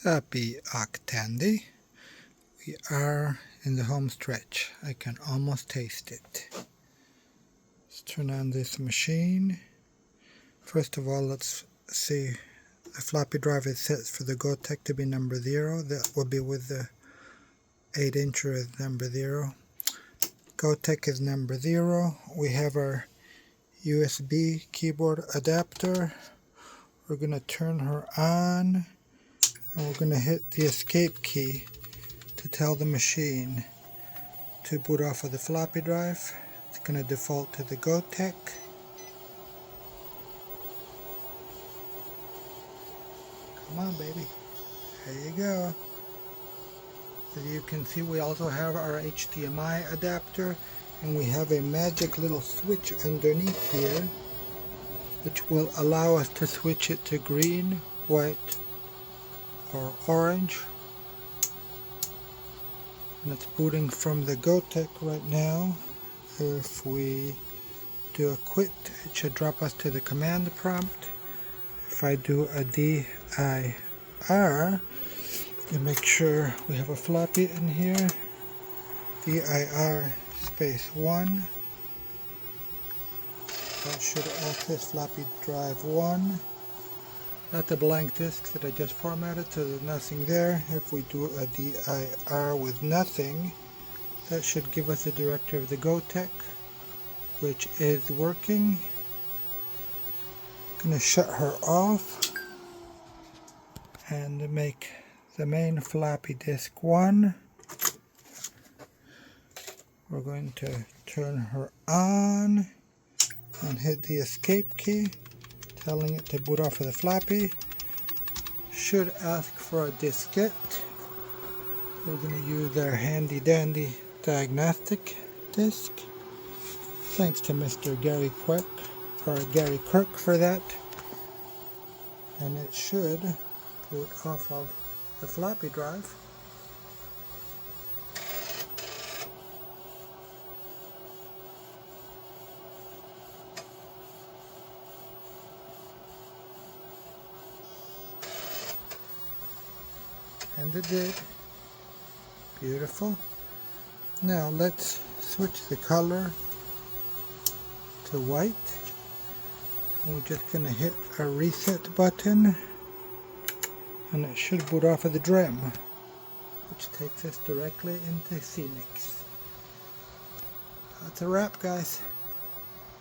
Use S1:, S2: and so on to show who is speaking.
S1: Happy Tandy. We are in the home stretch. I can almost taste it. Let's turn on this machine. First of all, let's see. The floppy drive is set for the GoTech to be number 0. That will be with the 8-incher as number 0. GoTech is number 0. We have our USB keyboard adapter. We're going to turn her on. And we're going to hit the escape key to tell the machine to boot off of the floppy drive. It's going to default to the GoTech. Come on, baby. There you go. As you can see, we also have our HDMI adapter, and we have a magic little switch underneath here which will allow us to switch it to green, white, or orange. And it's booting from the GoTech right now. If we do a quit, it should drop us to the command prompt. If I do a DIR, to make sure we have a floppy in here, DIR space 1. That should access floppy drive 1. That's a blank disk that I just formatted, so there's nothing there. If we do a DIR with nothing, that should give us a directory of the GoTech, which is working. I'm going to shut her off and make the main floppy disk 1. We're going to turn her on and hit the escape key, telling it to boot off of the floppy. Should ask for a diskette. We're going to use our handy dandy diagnostic disk. Thanks to Mr. Gary Kirk for that. And it should boot off of the floppy drive. And it did. Beautiful. Now let's switch the color to white. And we're just going to hit a reset button, and it should boot off of the DREM, which takes us directly into Phoenix. That's a wrap, guys.